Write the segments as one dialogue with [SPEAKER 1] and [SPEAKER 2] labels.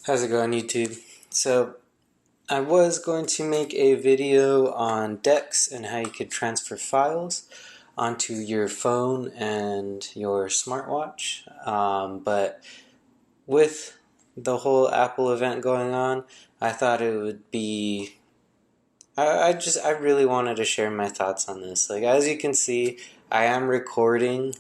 [SPEAKER 1] How's it going, YouTube? So, I was going to make a video on decks and how you could transfer files onto your phone and your smartwatch. But with the whole Apple event going on, I thought it would be. I really wanted to share my thoughts on this. Like, as you can see, I am recording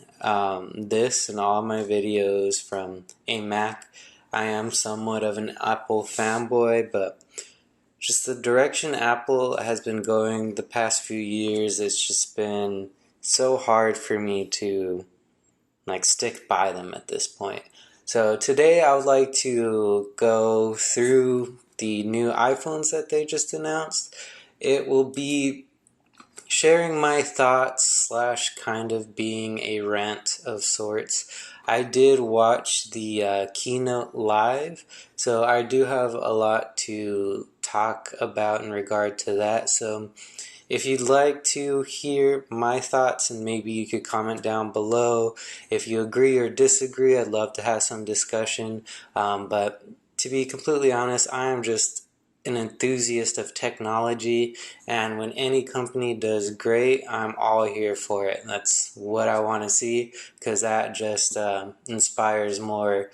[SPEAKER 1] this and all my videos from a Mac. I am somewhat of an Apple fanboy, but just the direction Apple has been going the past few years, it's just been so hard for me to stick by them at this point. So today I would like to go through the new iPhones that they just announced. It will be sharing my thoughts slash kind of being a rant of sorts. I did watch the keynote live, so I do have a lot to talk about in regard to that. So if you'd like to hear my thoughts, and maybe you could comment down below if you agree or disagree, I'd love to have some discussion. But to be completely honest, I am just an enthusiast of technology, and when any company does great, I'm all here for it. That's what I want to see, because that just inspires more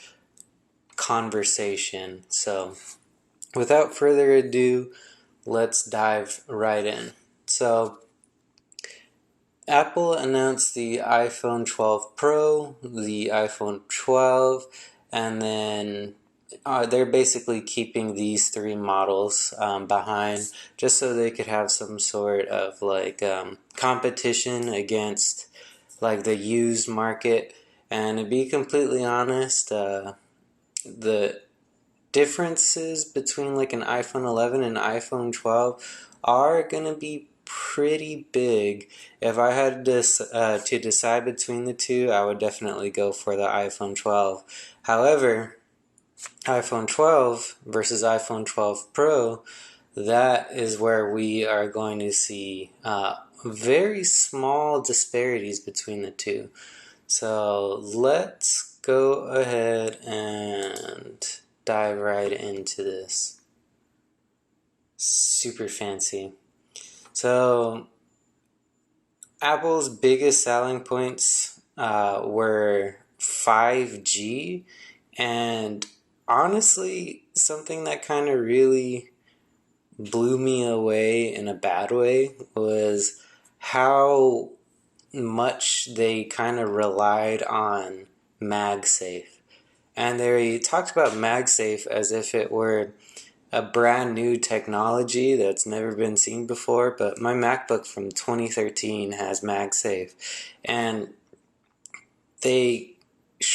[SPEAKER 1] conversation. So without further ado, let's dive right in. So Apple announced the iPhone 12 Pro, the iPhone 12, and then they're basically keeping these three models behind just so they could have some sort of competition against the used market. And to be completely honest, the differences between an iPhone 11 and iPhone 12 are going to be pretty big. If I had to decide between the two, I would definitely go for the iPhone 12. However, iPhone 12 versus iPhone 12 Pro, that is where we are going to see very small disparities between the two. So let's go ahead and dive right into this. Super fancy. So Apple's biggest selling points were 5G, and honestly, something that kind of really blew me away in a bad way was how much they kind of relied on MagSafe. And they talked about MagSafe as if it were a brand new technology that's never been seen before, but my MacBook from 2013 has MagSafe. And they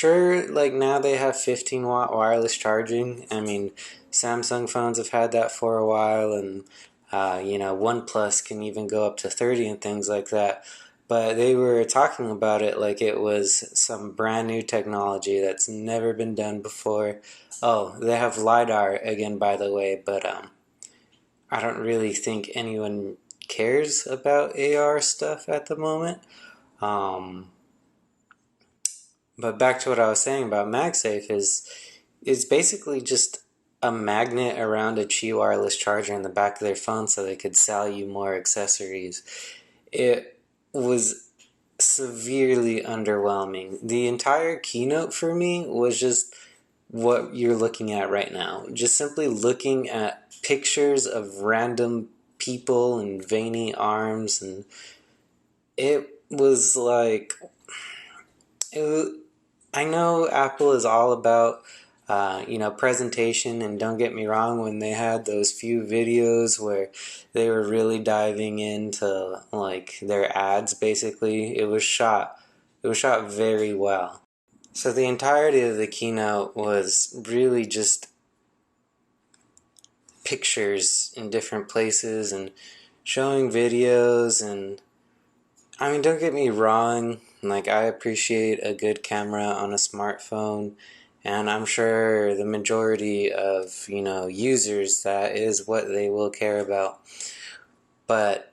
[SPEAKER 1] now they have 15-watt wireless charging. I mean, Samsung phones have had that for a while, and OnePlus can even go up to 30 and things like that. But they were talking about it like it was some brand new technology that's never been done before. Oh, they have LiDAR again, by the way, but I don't really think anyone cares about AR stuff at the moment. Um, but back to what I was saying about MagSafe is basically just a magnet around a Qi wireless charger in the back of their phone so they could sell you more accessories. It was severely underwhelming. The entire keynote for me was just what you're looking at right now. Just simply looking at pictures of random people and veiny arms, and it was like it, I know Apple is all about presentation, and don't get me wrong, when they had those few videos where they were really diving into their ads, basically, it was shot very well. So the entirety of the keynote was really just pictures in different places and showing videos. And I mean, don't get me wrong, I appreciate a good camera on a smartphone, and I'm sure the majority of users, that is what they will care about. But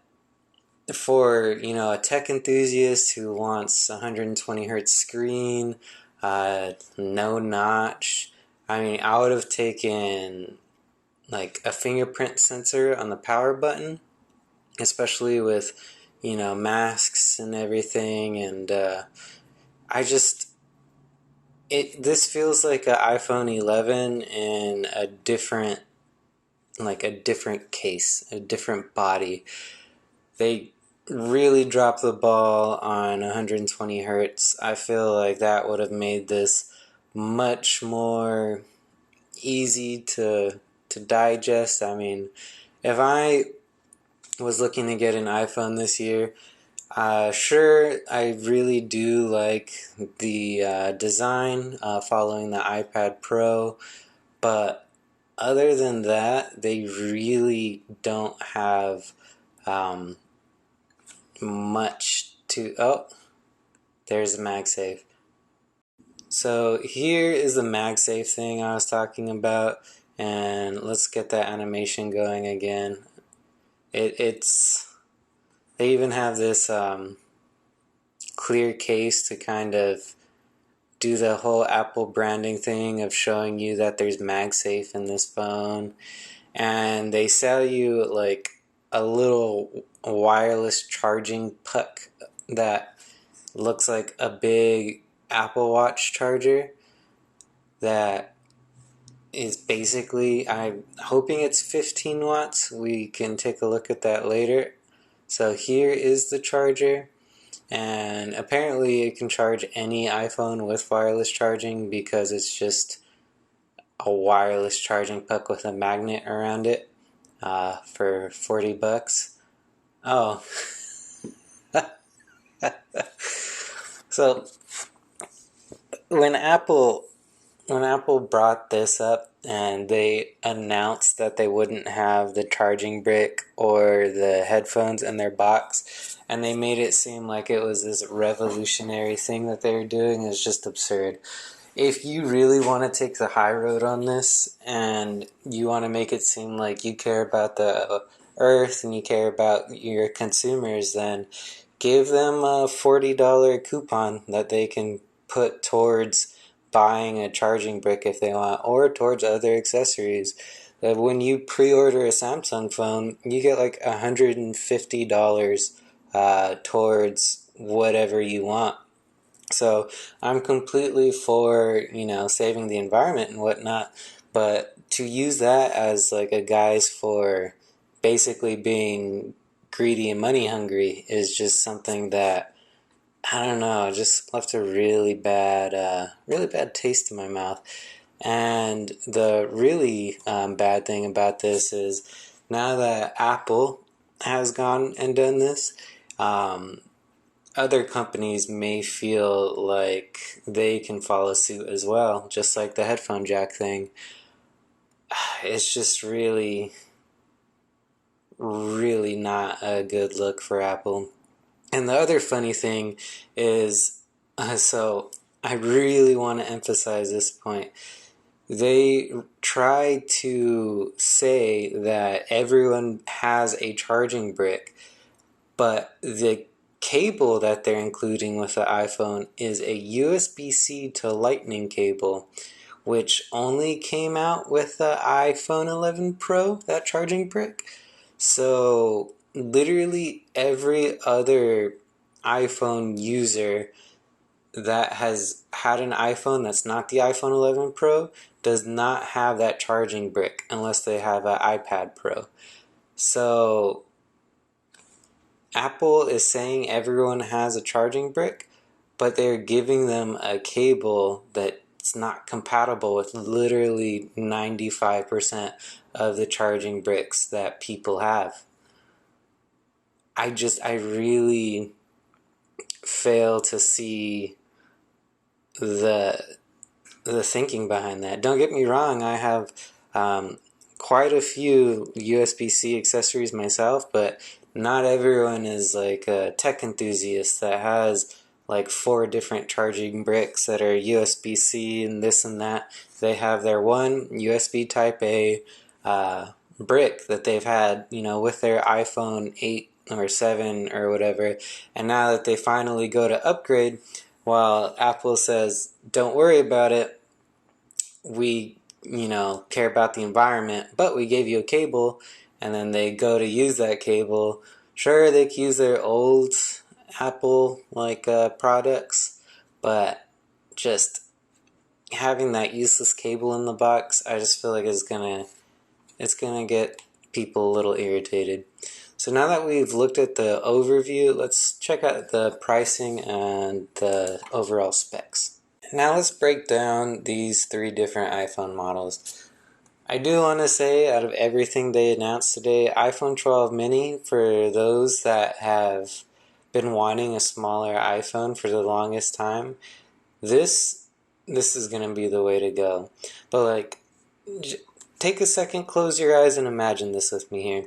[SPEAKER 1] for a tech enthusiast who wants 120 hertz screen, no notch, I mean, I would have taken like a fingerprint sensor on the power button, especially with, masks and everything. And I just, this feels like an iPhone 11 in a different case, a different body. They really dropped the ball on 120 hertz. I feel like that would have made this much more easy to digest. I mean, if I was looking to get an iPhone this year, sure, I really do like the design following the iPad Pro, but other than that, they really don't have um, much to. Oh, there's the MagSafe. So here is the MagSafe thing I was talking about, and let's get that animation going again. It's they even have this clear case to kind of do the whole Apple branding thing of showing you that there's MagSafe in this phone, and they sell you like a little wireless charging puck that looks like a big Apple Watch charger that is basically, I'm hoping it's 15 watts. We can take a look at that later. So here is the charger, and apparently it can charge any iPhone with wireless charging because it's just a wireless charging puck with a magnet around it for 40 bucks. Oh, so when Apple when Apple brought this up and they announced that they wouldn't have the charging brick or the headphones in their box, and they made it seem like it was this revolutionary thing that they were doing, is just absurd. If you really want to take the high road on this and you want to make it seem like you care about the earth and you care about your consumers, then give them a $40 coupon that they can put towards buying a charging brick if they want, or towards other accessories. When you pre-order a Samsung phone, you get like $150 towards whatever you want. So I'm completely for, saving the environment and whatnot, but to use that as like a guise for basically being greedy and money hungry is just something that, I don't know, just left a really bad taste in my mouth. And the really bad thing about this is now that Apple has gone and done this, um, other companies may feel like they can follow suit as well, just like the headphone jack thing. It's just really, really not a good look for Apple. And the other funny thing is, so I really want to emphasize this point. They try to say that everyone has a charging brick, but the cable that they're including with the iPhone is a USB-C to Lightning cable, which only came out with the iPhone 11 Pro, that charging brick. So literally every other iPhone user that has had an iPhone that's not the iPhone 11 Pro does not have that charging brick unless they have an iPad Pro. So Apple is saying everyone has a charging brick, but they're giving them a cable that's not compatible with literally 95% of the charging bricks that people have. I really fail to see the the thinking behind that. Don't get me wrong, I have quite a few USB-C accessories myself, but not everyone is like a tech enthusiast that has like 4 different charging bricks that are USB-C and this and that. They have their one USB Type A brick that they've had, with their iPhone 8 or 7 or whatever, and now that they finally go to upgrade, while Apple says, don't worry about it, we, care about the environment, but we gave you a cable, and then they go to use that cable. Sure, they can use their old Apple products, but just having that useless cable in the box, I just feel like it's gonna get people a little irritated. So now that we've looked at the overview, let's check out the pricing and the overall specs. Now let's break down these three different iPhone models. I do want to say, out of everything they announced today, iPhone 12 mini, for those that have been wanting a smaller iPhone for the longest time, this is going to be the way to go. But take a second, close your eyes, and imagine this with me here.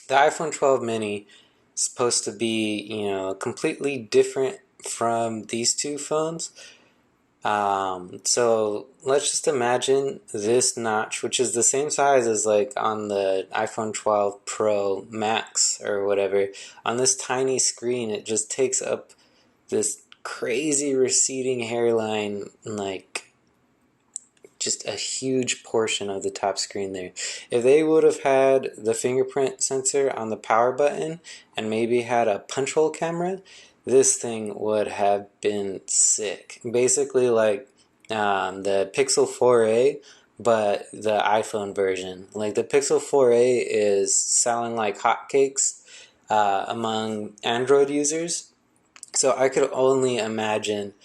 [SPEAKER 1] The iPhone 12 mini is supposed to be, completely different from these two phones. So let's just imagine this notch, which is the same size as on the iPhone 12 Pro Max or whatever. On this tiny screen, it just takes up this crazy receding hairline, just a huge portion of the top screen there. If they would have had the fingerprint sensor on the power button and maybe had a punch hole camera, this thing would have been sick. Basically the Pixel 4a, but the iPhone version. Like the Pixel 4a is selling like hotcakes among Android users. So I could only imagine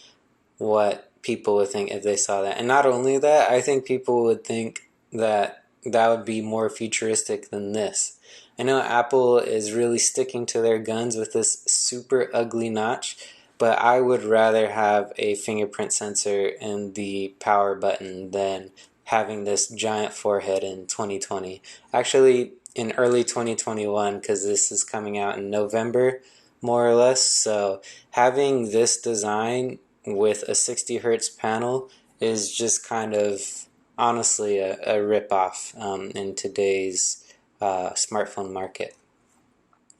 [SPEAKER 1] what people would think if they saw that. And not only that, I think people would think that that would be more futuristic than this. I know Apple is really sticking to their guns with this super ugly notch, but I would rather have a fingerprint sensor in the power button than having this giant forehead in 2020. Actually, in early 2021, because this is coming out in November, more or less. So having this design with a 60 hertz panel is just kind of honestly a ripoff in today's smartphone market.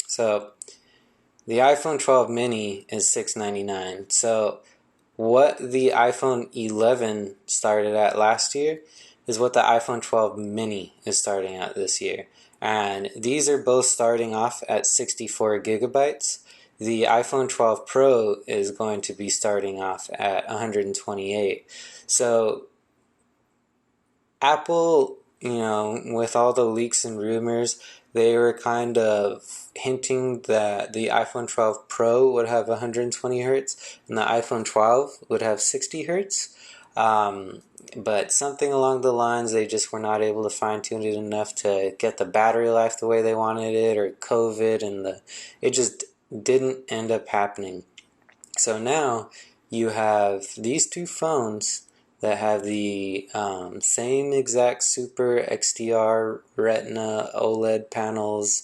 [SPEAKER 1] So the iPhone 12 mini is $699. So what the iPhone 11 started at last year is what the iPhone 12 mini is starting at this year. And these are both starting off at 64 gigabytes. The iPhone 12 Pro is going to be starting off at 128. So Apple, with all the leaks and rumors, they were kind of hinting that the iPhone 12 Pro would have 120 hertz and the iPhone 12 would have 60 hertz. But something along the lines, they just were not able to fine tune it enough to get the battery life the way they wanted it, or COVID, and it just didn't end up happening. So now you have these two phones that have the same exact Super XDR Retina OLED panels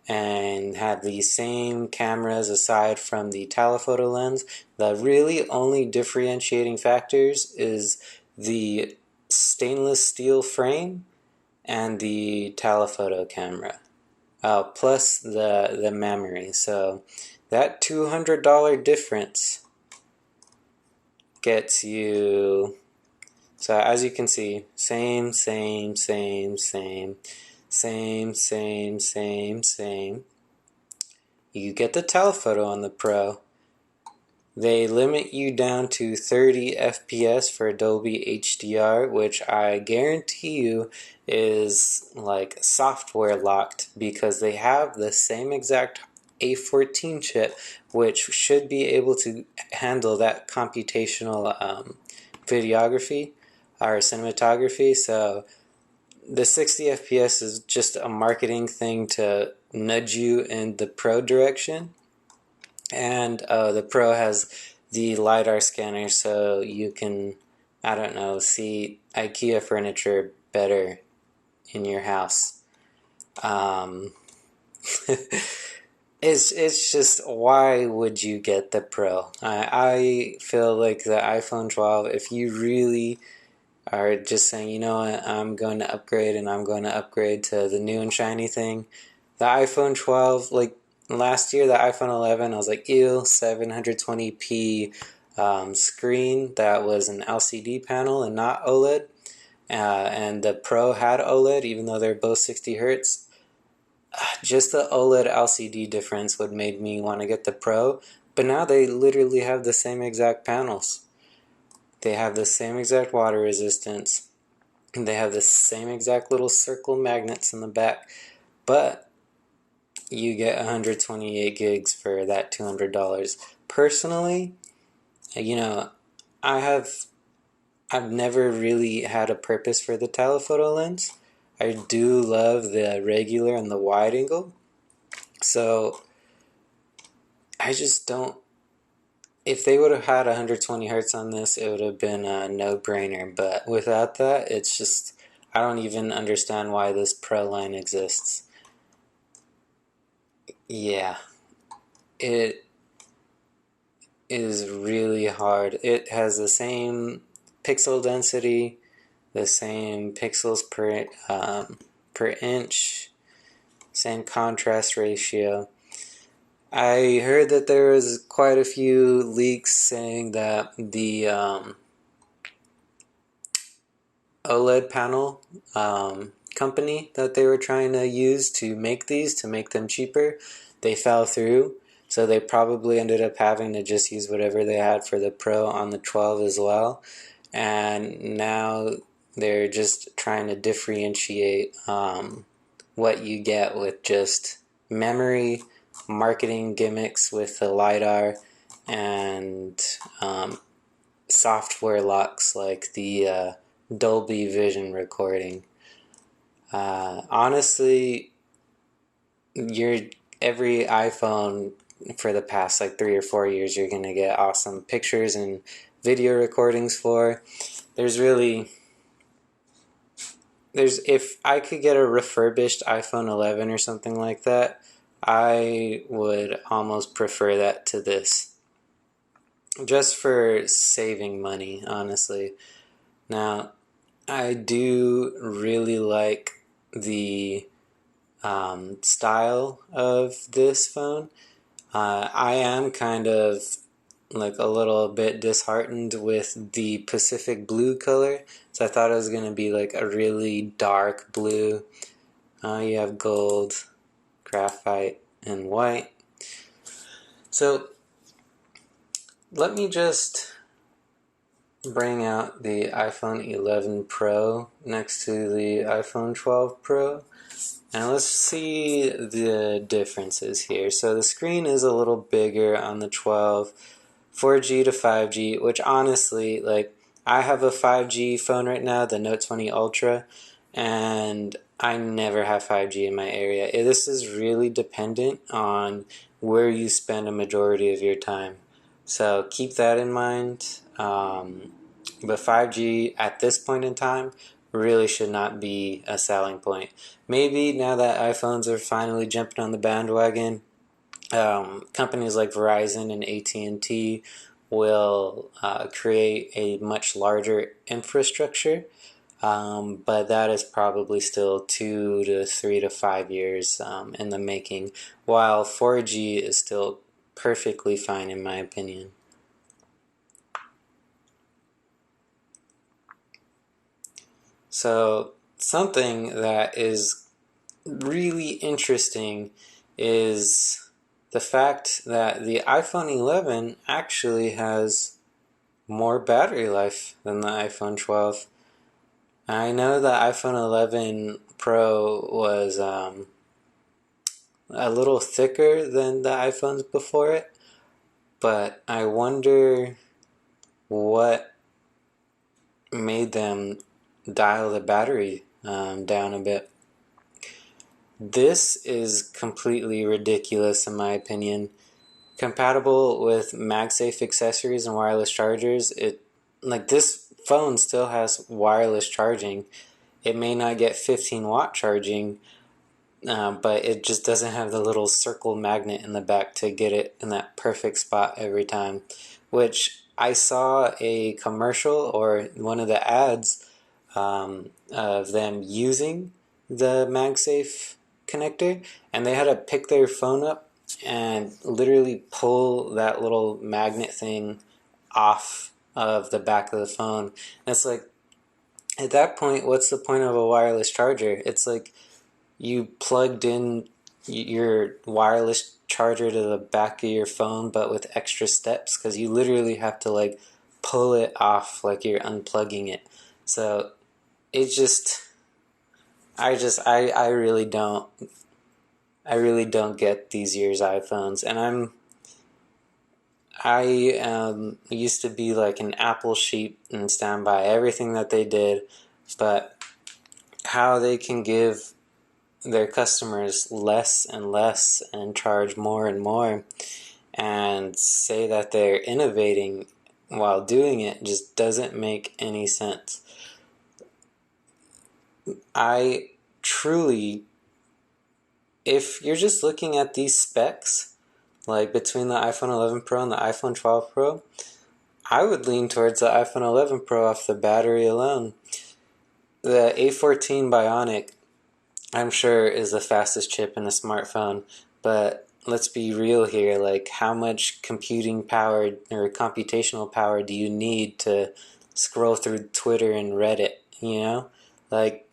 [SPEAKER 1] and have the same cameras aside from the telephoto lens. The really only differentiating factors is the stainless steel frame and the telephoto camera, plus the memory. So that $200 difference gets you, so as you can see, same. You get the telephoto on the Pro. They limit you down to 30 FPS for Dolby HDR, which I guarantee you is like software locked, because they have the same exact A14 chip, which should be able to handle that computational videography or cinematography. So the 60 FPS is just a marketing thing to nudge you in the Pro direction. And the Pro has the LiDAR scanner, so you can, I don't know, see IKEA furniture better in your house. It's just, why would you get the Pro? I feel like the iPhone 12, if you really are just saying, you know what, I'm going to upgrade and I'm going to upgrade to the new and shiny thing, the iPhone 12, like last year, the iPhone 11, I was like, ew, 720p screen that was an LCD panel and not OLED, and the Pro had OLED, even though they're both 60 hertz. Just the OLED LCD difference would make me want to get the Pro, but now they literally have the same exact panels. They have the same exact water resistance. They have the same exact little circle magnets in the back, but you get 128 gigs for that $200. Personally, you know, I have I've never really had a purpose for the telephoto lens. I do love the regular and the wide angle. So I just don't. If they would have had 120 hertz on this, it would have been a no-brainer. But without that, it's just, I don't even understand why this Pro line exists. Yeah, it is really hard. It has the same pixel density, the same pixels per inch, same contrast ratio. I heard that there was quite a few leaks saying that the OLED panel company that they were trying to use to make these, to make them cheaper, they fell through. So they probably ended up having to just use whatever they had for the Pro on the 12 as well. And now they're just trying to differentiate what you get with just memory, marketing gimmicks with the LiDAR, and software locks like the Dolby Vision recording. Honestly, you're every iPhone for the past like 3 or 4 years, you're gonna get awesome pictures and video recordings for. There's really there's if I could get a refurbished iPhone 11 or something like that, I would almost prefer that to this, just for saving money, honestly. Now, I do really like the style of this phone. I am kind of like a little bit disheartened with the Pacific blue color. So I thought it was going to be like a really dark blue. You have gold, graphite, and white. So let me just bring out the iPhone 11 Pro next to the iPhone 12 Pro. And let's see the differences here. So the screen is a little bigger on the 12, 4G to 5G, which honestly, like, I have a 5G phone right now, the Note 20 Ultra, and I never have 5G in my area. This is really dependent on where you spend a majority of your time. So keep that in mind. But 5G at this point in time really should not be a selling point. Maybe now that iPhones are finally jumping on the bandwagon, companies like Verizon and AT&T will create a much larger infrastructure, but that is probably still 2 to 3 to 5 years in the making, while 4G is still perfectly fine in my opinion. So something that is really interesting is the fact that the iPhone 11 actually has more battery life than the iPhone 12. I know the iPhone 11 Pro was a little thicker than the iPhones before it, but I wonder what made them dial the battery down a bit. This is completely ridiculous in my opinion. Compatible with MagSafe accessories and wireless chargers, this phone still has wireless charging. It may not get 15-watt charging, but it just doesn't have the little circle magnet in the back to get it in that perfect spot every time. Which I saw a commercial or one of the ads of them using the MagSafe connector, and they had to pick their phone up and literally pull that little magnet thing off of the back of the phone. And it's like, at that point, what's the point of a wireless charger? It's like you plugged in your wireless charger to the back of your phone, but with extra steps, because you literally have to like pull it off like you're unplugging it. So it just, I really don't get these year's iPhones, and I used to be like an Apple sheep and stand by everything that they did, but how they can give their customers less and less and charge more and more and say that they're innovating while doing it just doesn't make any sense. I truly, if you're just looking at these specs, like between the iPhone 11 Pro and the iPhone 12 Pro, I would lean towards the iPhone 11 Pro off the battery alone. The A14 Bionic, I'm sure, is the fastest chip in a smartphone, but let's be real here. Like, how much computing power or computational power do you need to scroll through Twitter and Reddit? You know, like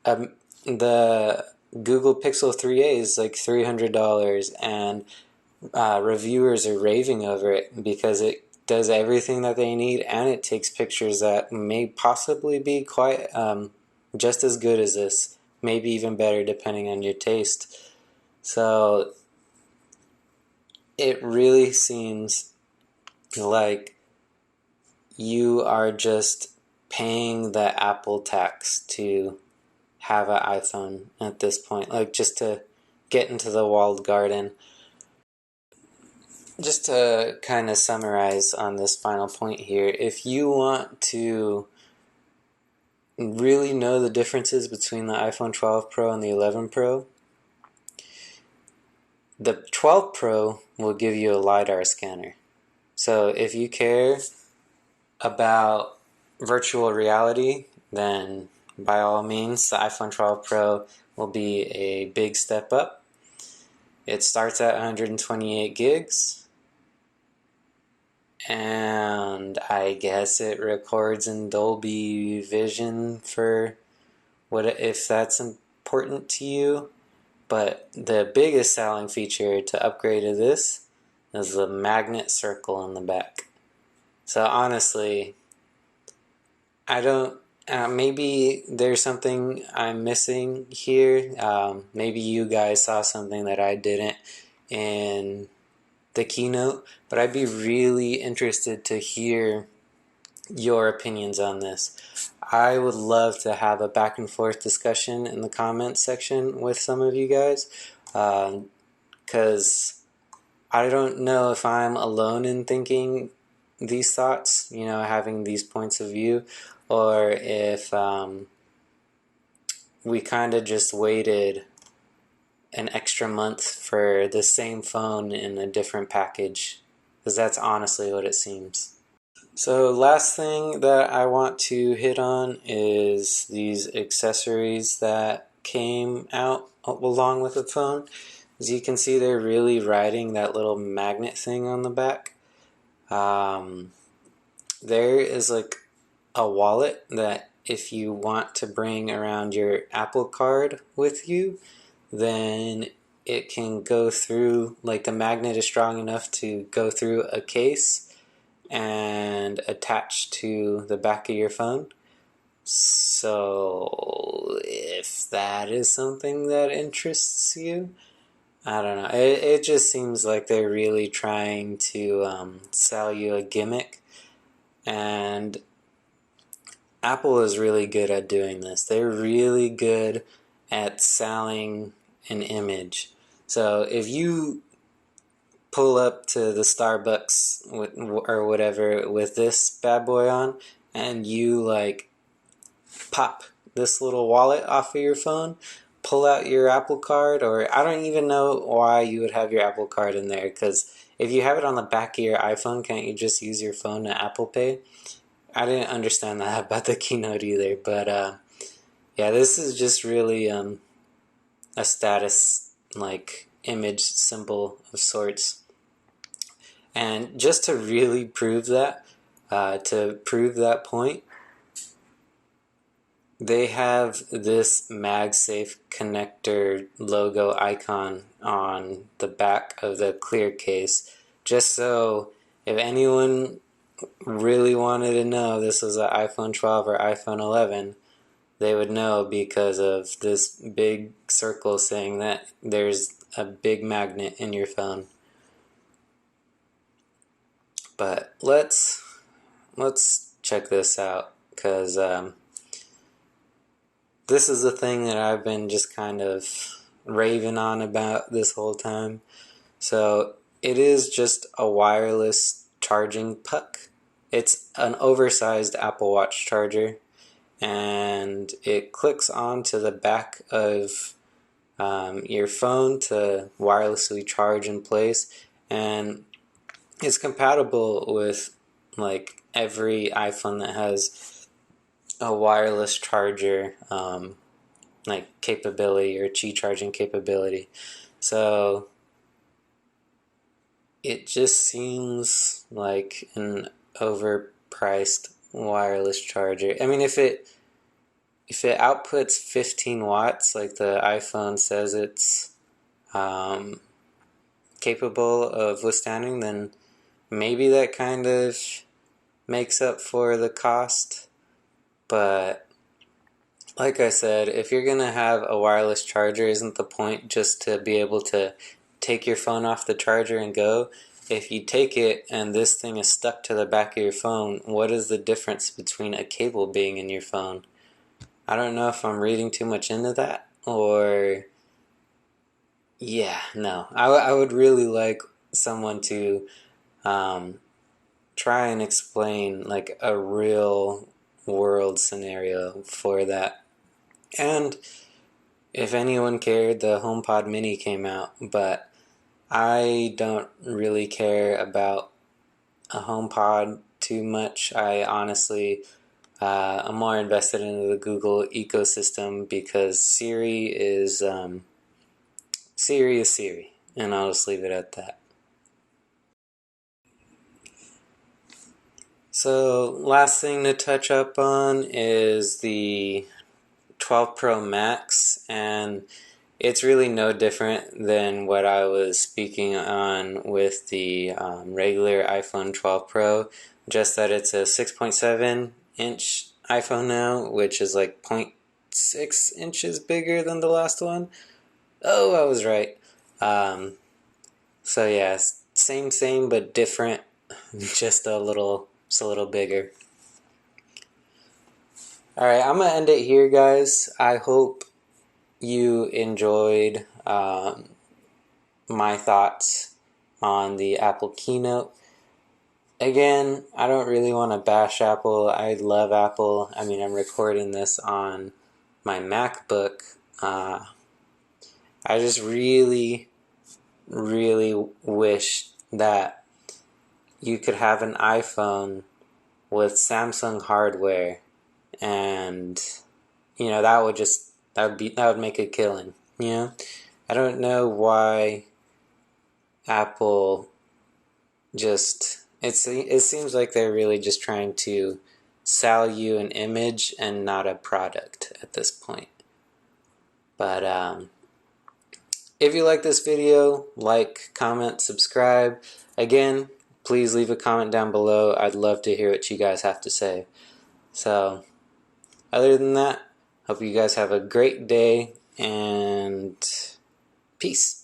[SPEAKER 1] the Google Pixel 3a is like $300, and reviewers are raving over it because it does everything that they need, and it takes pictures that may possibly be quite just as good as this, maybe even better depending on your taste. So it really seems like you are just paying the Apple tax to have an iPhone at this point, like just to get into the walled garden. Just to kind of summarize on this final point here, if you want to really know the differences between the iPhone 12 Pro and the 11 Pro, the 12 Pro will give you a LiDAR scanner. So if you care about virtual reality, then by all means, the iPhone 12 Pro will be a big step up. It starts at 128 gigs, and I guess it records in Dolby Vision for what if that's important to you. But the biggest selling feature to upgrade to this is the magnet circle in the back. So honestly, I don't. Maybe there's something I'm missing here. Maybe you guys saw something that I didn't in the keynote, but I'd be really interested to hear your opinions on this. I would love to have a back and forth discussion in the comments section with some of you guys, because I don't know if I'm alone in thinking these thoughts, having these points of view, or if we kind of just waited an extra month for the same phone in a different package, because that's honestly what it seems. So last thing that I want to hit on is these accessories that came out along with the phone. As you can see, they're really riding that little magnet thing on the back. There is like a wallet that if you want to bring around your Apple Card with you, then it can go through, like the magnet is strong enough to go through a case and attach to the back of your phone. So if that is something that interests you, I don't know. It just seems like they're really trying to sell you a gimmick, and Apple is really good at doing this. They're really good at selling an image. So if you pull up to the Starbucks or whatever with this bad boy on, and you like pop this little wallet off of your phone, pull out your Apple Card, or I don't even know why you would have your Apple Card in there, because if you have it on the back of your iPhone, can't you just use your phone to Apple Pay? I didn't understand that about the keynote either, but yeah, this is just really a status like image symbol of sorts. And just to really prove that, to prove that point, they have this MagSafe connector logo icon on the back of the clear case, just so if anyone really wanted to know this was an iPhone 12 or iPhone 11, they would know because of this big circle saying that there's a big magnet in your phone. But let's check this out, because this is the thing that I've been just kind of raving on about this whole time. So it is just a wireless charging puck. It's an oversized Apple Watch charger, and it clicks onto the back of your phone to wirelessly charge in place, and it's compatible with like every iPhone that has a wireless charger like capability or Qi charging capability. So it just seems like an overpriced wireless charger. I mean, if it outputs 15 watts like the iPhone says it's capable of withstanding, then maybe that kind of makes up for the cost. But like I said, if you're gonna have a wireless charger, isn't the point just to be able to take your phone off the charger and go? If you take it and this thing is stuck to the back of your phone, what is the difference between a cable being in your phone? I don't know if I'm reading too much into that, or yeah, no. I would really like someone to try and explain like a real world scenario for that. And if anyone cared, the HomePod Mini came out, but I don't really care about a HomePod too much. I honestly, I'm more invested in the Google ecosystem because Siri is Siri, and I'll just leave it at that. So, last thing to touch up on is the 12 Pro Max, and it's really no different than what I was speaking on with the regular iPhone 12 Pro, just that it's a 6.7-inch iPhone now, which is like 0.6 inches bigger than the last one. Oh, I was right. So yeah, same but different, just a little bigger. All right, I'm gonna end it here, guys. I hope you enjoyed my thoughts on the Apple keynote. Again, I don't really want to bash Apple. I love Apple. I mean, I'm recording this on my MacBook. I just really, really wish that you could have an iPhone with Samsung hardware, and that would make a killing. I don't know why Apple it seems like they're really just trying to sell you an image and not a product at this point. But if you like this video, like, comment, subscribe. Again, please leave a comment down below. I'd love to hear what you guys have to say. So, other than that, hope you guys have a great day, and peace.